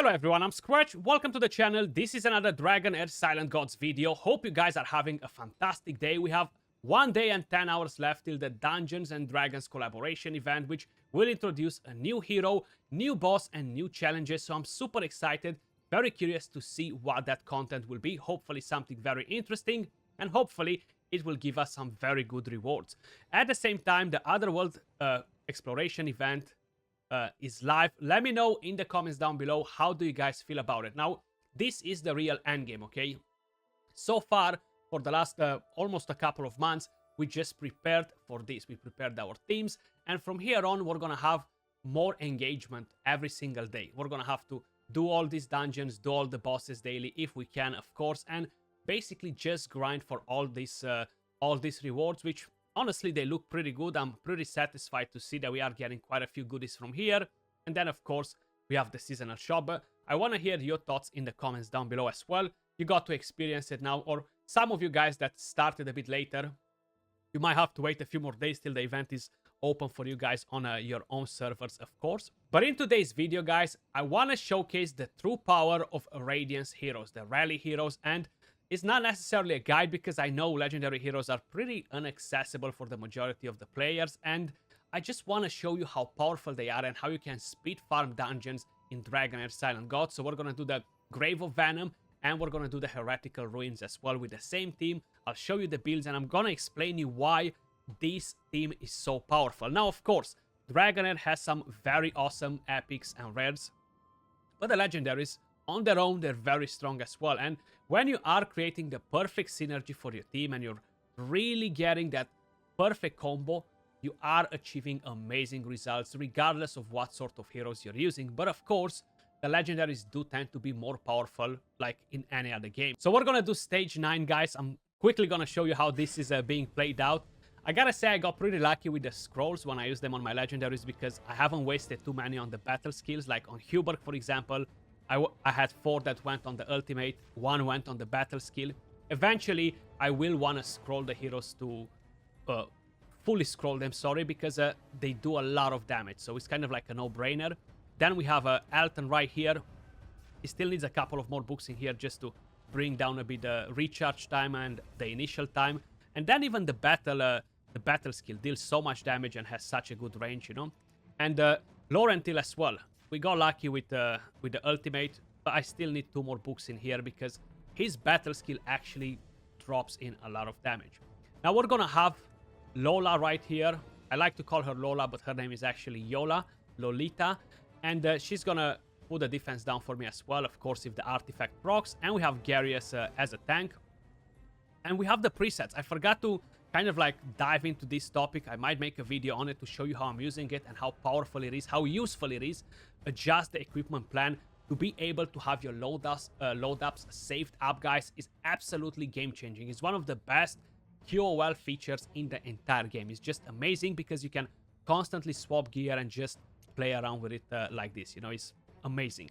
Hello everyone, I'm Skratch. Welcome to the channel. This is another Dragonheir Silent Gods video. Hope you guys are having a fantastic day. We have 1 day and 10 hours left till the Dungeons and Dragons collaboration event, which will introduce a new hero, new boss, and new challenges. So I'm super excited, very curious to see what that content will be. Hopefully something very interesting, and hopefully it will give us some very good rewards. At the same time, the Otherworld exploration event is live. Let me know in the comments down below, how do you guys feel about it? Now, this is the real endgame, okay? So far, for the last almost a couple of months, we just prepared for this. We prepared our teams, and from here on, we're gonna have more engagement every single day. We're gonna have to do all these dungeons, do all the bosses daily, if we can, of course, and basically just grind for all these rewards, which honestly, they look pretty good. I'm pretty satisfied to see that we are getting quite a few goodies from here. And then, of course, we have the seasonal shop. I want to hear your thoughts in the comments down below as well. You got to experience it now, or some of you guys that started a bit later, you might have to wait a few more days till the event is open for you guys on your own servers, of course. But in today's video, guys, I want to showcase the true power of Radiance heroes, the rally heroes, and it's not necessarily a guide because I know legendary heroes are pretty inaccessible for the majority of the players, and I just want to show you how powerful they are and how you can speed farm dungeons in Dragonheir Silent Gods. So we're going to do the Grave of Venom and we're going to do the Heretical Ruins as well with the same team. I'll show you the builds and I'm going to explain you why this team is so powerful. Now, of course, Dragonheir has some very awesome epics and rares, but the legendaries on their own, they're very strong as well. And when you are creating the perfect synergy for your team and you're really getting that perfect combo, you are achieving amazing results regardless of what sort of heroes you're using. But of course, the legendaries do tend to be more powerful like in any other game. So we're gonna do stage 9, guys. I'm quickly gonna show you how this is being played out. I gotta say, I got pretty lucky with the scrolls when I use them on my legendaries because I haven't wasted too many on the battle skills. Like on Hubert, for example, I had 4 that went on the ultimate, 1 went on the battle skill. Eventually, I will want to scroll the heroes to fully scroll them, sorry, because they do a lot of damage. So it's kind of like a no-brainer. Then we have Alton right here. He still needs a couple of more books in here just to bring down a bit the recharge time and the initial time. And then even the battle skill deals so much damage and has such a good range, you know. And Laurentil as well. We got lucky with the ultimate, but I still need 2 more books in here because his battle skill actually drops in a lot of damage. Now we're gonna have Lola right here. I like to call her Lola, but her name is actually Yola, Lolita. And she's gonna put the defense down for me as well, of course, if the artifact procs. And we have Gary as a tank. And we have the presets. I forgot to kind of like dive into this topic. I might make a video on it to show you how I'm using it and how powerful it is, how useful it is. Adjust the equipment plan to be able to have your load ups saved up, guys, is absolutely game changing. It's one of the best QOL features in the entire game. It's just amazing because you can constantly swap gear and just play around with it like this. You know, it's amazing.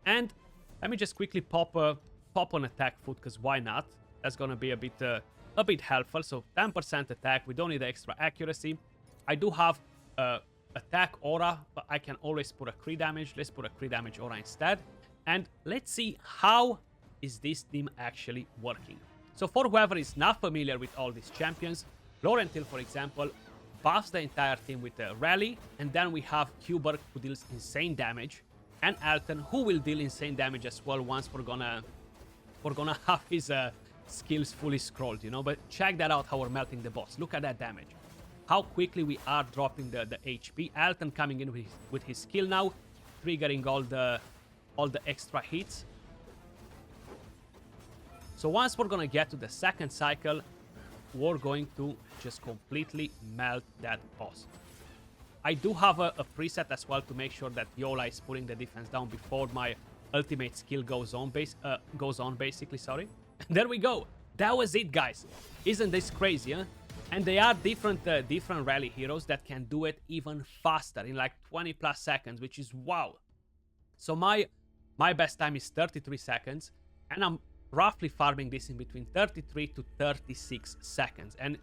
And let me just quickly pop on attack foot, because why not? That's gonna be a bit helpful. So 10% attack, we don't need extra accuracy. I do have attack aura, but I can always put a crit damage. Let's put a crit damage aura instead, and let's see how is this team actually working. So for whoever is not familiar with all these champions, Laurentil, for example, buffs the entire team with a rally, and then we have Hubert, who deals insane damage, and Alton, who will deal insane damage as well once we're gonna have his skills fully scrolled, you know. But check that out, how we're melting the boss. Look at that damage, how quickly we are dropping the HP. Alton coming in with his skill now, triggering all the extra hits. So once we're gonna get to the second cycle, we're going to just completely melt that boss. I do have a preset as well to make sure that Yola is putting the defense down before my ultimate skill goes on basically, sorry. There we go. That was it, guys. Isn't this crazy, huh? And they are different rally heroes that can do it even faster in like 20 plus seconds, which is wow. So my best time is 33 seconds, and I'm roughly farming this in between 33 to 36 seconds, and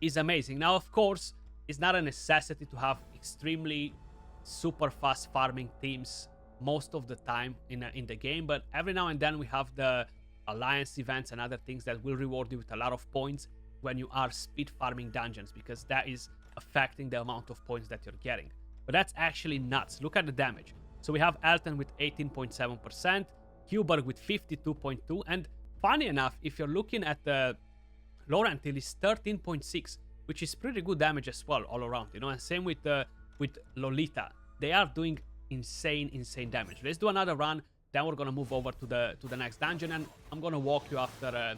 it's amazing. Now, of course, it's not a necessity to have extremely super fast farming teams most of the time in the game, but every now and then we have the alliance events and other things that will reward you with a lot of points when you are speed farming dungeons, because that is affecting the amount of points that you're getting. But that's actually nuts. Look at the damage. So we have Elton with 18.7%, Huberg with 52.2%, and funny enough, if you're looking at the Laurentil, is 13.6%, which is pretty good damage as well all around, you know. And same with Lolita. They are doing insane damage. Let's do another run, then we're gonna move over to the next dungeon, and I'm gonna walk you after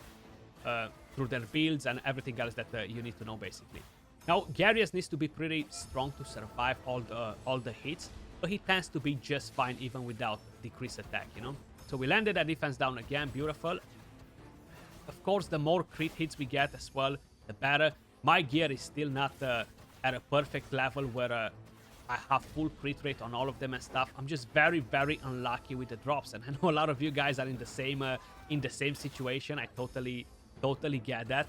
through their builds and everything else that you need to know, basically. Now, Darius needs to be pretty strong to survive all the hits, but he tends to be just fine even without decreased attack, you know. So we landed that defense down again, beautiful. Of course, the more crit hits we get as well, the better. My gear is still not at a perfect level where I have full crit rate on all of them and stuff. I'm just very unlucky with the drops, and I know a lot of you guys are in the same situation. I totally get that.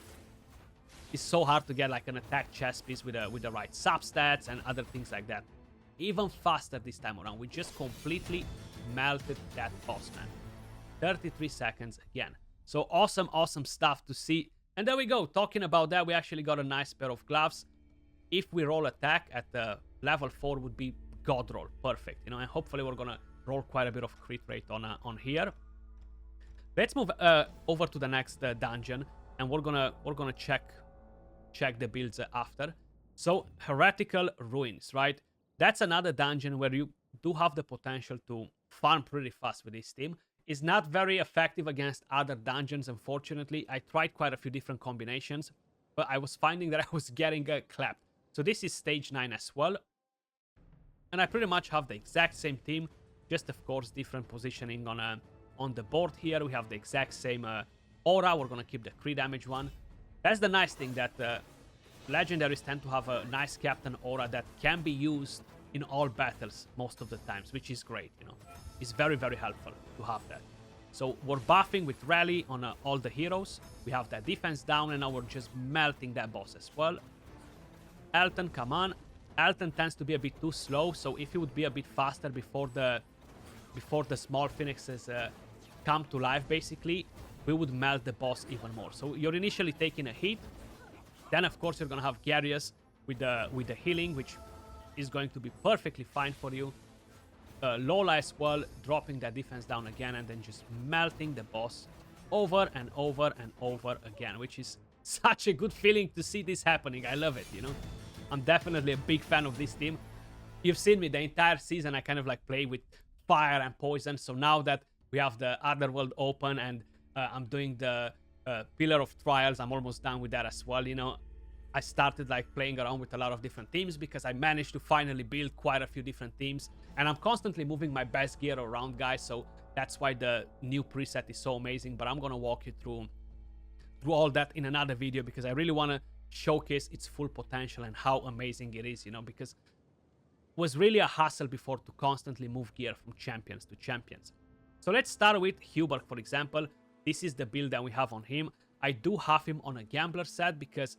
It's so hard to get like an attack chest piece with the right substats and other things like that. Even faster this time around. We just completely melted that boss, man. 33 seconds again. So awesome stuff to see. And there we go. Talking about that, we actually got a nice pair of gloves. If we roll attack at the level 4 would be god roll. Perfect, you know, and hopefully we're gonna roll quite a bit of crit rate on here. Let's move over to the next dungeon, and we're gonna check the builds after. So Heretical Ruins, right? That's another dungeon where you do have the potential to farm pretty fast with this team. It's not very effective against other dungeons, unfortunately. I tried quite a few different combinations, but I was finding that I was getting clapped. So this is stage 9 as well. And I pretty much have the exact same team, just of course different positioning on the board here. We have the exact same aura. We're going to keep the crit damage one. That's the nice thing, that legendaries tend to have a nice captain aura that can be used in all battles most of the times, which is great, you know. It's very helpful to have that. So we're buffing with rally on all the heroes. We have that defense down, and now we're just melting that boss as well. Elton, come on. Elton tends to be a bit too slow, so if he would be a bit faster before the small phoenixes come to life, basically, we would melt the boss even more. So you're initially taking a hit. Then, of course, you're going to have Darius with the healing, which is going to be perfectly fine for you. Lola as well, dropping that defense down again, and then just melting the boss over and over and over again, which is such a good feeling to see this happening. I love it, you know. I'm definitely a big fan of this team. You've seen me the entire season. I kind of like play with fire and poison. So now that we have the Otherworld open and I'm doing the Pillar of Trials, I'm almost done with that as well, you know. I started like playing around with a lot of different teams because I managed to finally build quite a few different teams, and I'm constantly moving my best gear around, guys, so that's why the new preset is so amazing. But I'm gonna walk you through all that in another video, because I really want to showcase its full potential and how amazing it is, you know, because it was really a hassle before to constantly move gear from champions to champions. So let's start with Huber, for example. This is the build that we have on him. I do have him on a gambler set because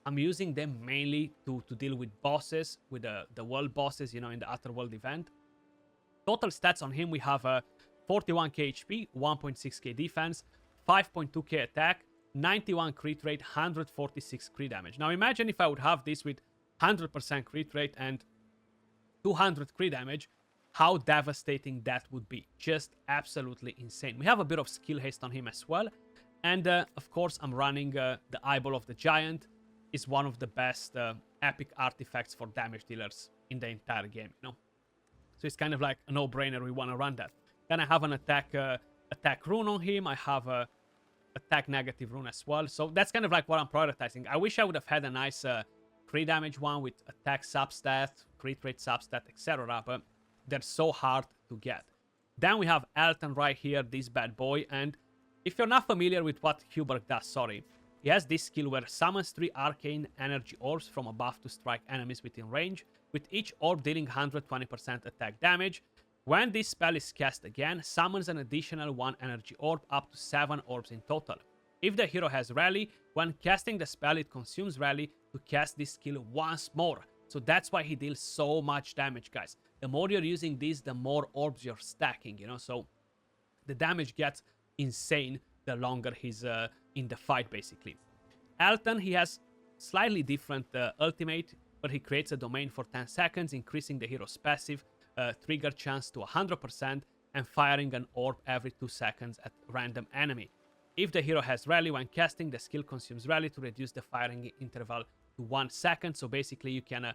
I'm using them mainly to deal with bosses, with the world bosses, you know, in the Otherworld event. Total stats on him, we have a 41k HP, 1.6k defense, 5.2k attack, 91 crit rate, 146 crit damage. Now imagine if I would have this with 100% crit rate and 200 crit damage, how devastating that would be. Just absolutely insane. We have a bit of skill haste on him as well. And of course, I'm running the Eyeball of the Giant. Is one of the best epic artifacts for damage dealers in the entire game, you know. So it's kind of like a no-brainer. We want to run that. Then I have an attack rune on him. I have a attack negative rune as well. So that's kind of like what I'm prioritizing. I wish I would have had a nice crit damage one with attack substat, crit rate substat, etc. But they're so hard to get. Then we have Elton right here, this bad boy. And if you're not familiar with what Huber does, sorry, he has this skill where summons 3 arcane energy orbs from above to strike enemies within range, with each orb dealing 120% attack damage. When this spell is cast again, summons an additional 1 energy orb, up to 7 orbs in total. If the hero has rally, when casting the spell it consumes rally to cast this skill once more. So that's why he deals so much damage, guys. the more you're using these, the more orbs you're stacking, you know, so the damage gets insane the longer he's in the fight, basically. Elton, he has slightly different ultimate, but he creates a domain for 10 seconds, increasing the hero's passive trigger chance to 100% and firing an orb every 2 seconds at random enemy. If the hero has rally when casting, the skill consumes rally to reduce the firing interval to 1 second, so basically you can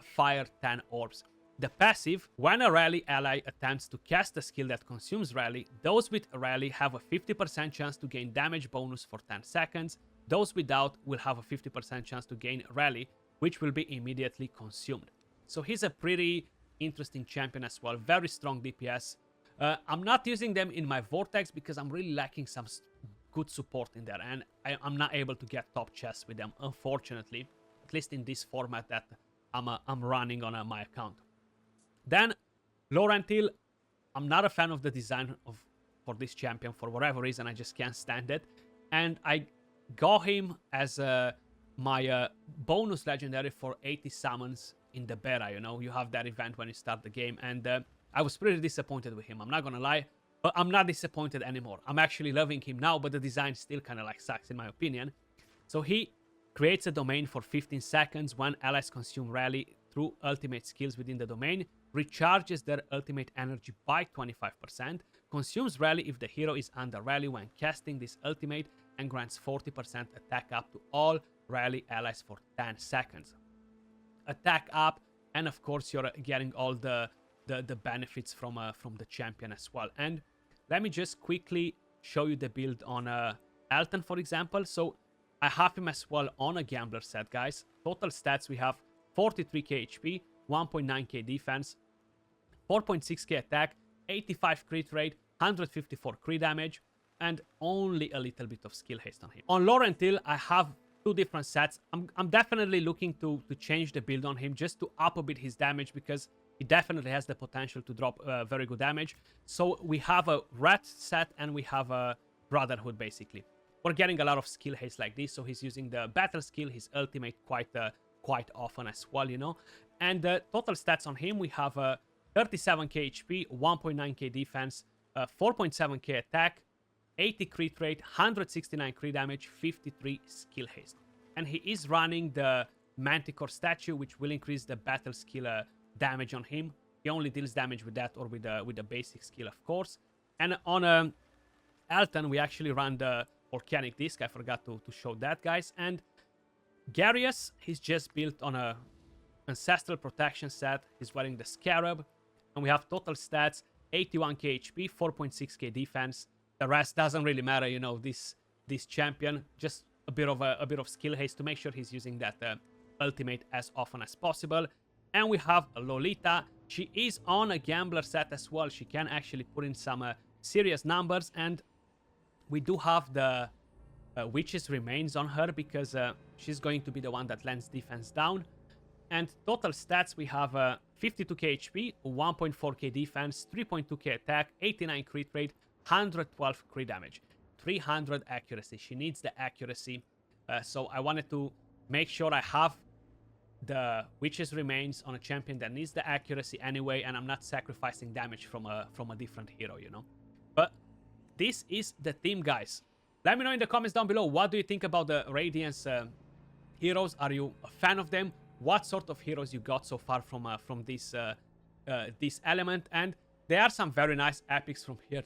fire 10 orbs. The passive, when a rally ally attempts to cast a skill that consumes rally, those with rally have a 50% chance to gain damage bonus for 10 seconds. Those without will have a 50% chance to gain rally, which will be immediately consumed. So he's a pretty interesting champion as well, very strong DPS. I'm not using them in my Vortex because I'm really lacking some good support in there, and I'm not able to get top chests with them, unfortunately, at least in this format that I'm running on my account. Then Laurentiel, I'm not a fan of the design for this champion for whatever reason. I just can't stand it, and I got him as my bonus legendary for 80 summons in the beta. You know, you have that event when you start the game, and I was pretty disappointed with him, I'm not gonna lie, but I'm not disappointed anymore. I'm actually loving him now, but the design still kind of like sucks in my opinion. So he creates a domain for 15 seconds when allies consume rally through ultimate skills within the domain, recharges their ultimate energy by 25%, consumes rally if the hero is under rally when casting this ultimate, and grants 40% attack up to all rally allies for 10 seconds. Attack up, and of course you're getting all the benefits from the champion as well. And let me just quickly show you the build on Elton, for example. So I have him as well on a gambler set, guys. Total stats, we have 43k HP, 1.9k defense, 4.6k attack, 85 crit rate, 154 crit damage, and only a little bit of skill haste on him. On Laurentiel, I have two different sets. I'm definitely looking to change the build on him just to up a bit his damage, because he definitely has the potential to drop very good damage. So we have a Rat set and we have a Brotherhood, basically. We're getting a lot of skill haste like this, so he's using the battle skill, his ultimate quite often as well, you know. And the total stats on him, we have 37k HP, 1.9k defense, 4.7k attack, 80 crit rate, 169 crit damage, 53 skill haste. And he is running the Manticore statue, which will increase the battle skill damage on him. He only deals damage with that or with the basic skill, of course. And on Elton, we actually run the Volcanic Disc. I forgot to show that, guys. And Garius, he's just built on a Ancestral Protection set. He's wearing the Scarab. And we have total stats, 81k HP, 4.6k defense. The rest doesn't really matter, you know, this champion. Just a bit of skill haste to make sure he's using that ultimate as often as possible. And we have Lolita. She is on a gambler set as well. She can actually put in some serious numbers, and we do have the Witch's Remains on her because she's going to be the one that lands defense down. And total stats, we have 52k HP, 1.4k defense, 3.2k attack, 89 crit rate, 112 crit damage, 300 accuracy. She needs the accuracy, so I wanted to make sure I have the Witch's Remains on a champion that needs the accuracy anyway, and I'm not sacrificing damage from a different hero, you know. But this is the team, guys. Let me know in the comments down below, what do you think about the Radiance heroes? Are you a fan of them? What sort of heroes you got so far from this this element? And there are some very nice epics from here.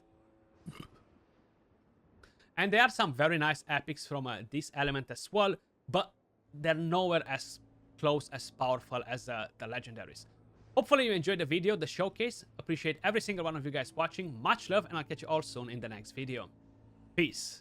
And there are some very nice epics from this element as well, but they're nowhere as close as powerful as the legendaries. Hopefully you enjoyed the video, the showcase. Appreciate every single one of you guys watching. Much love, and I'll catch you all soon in the next video. Peace.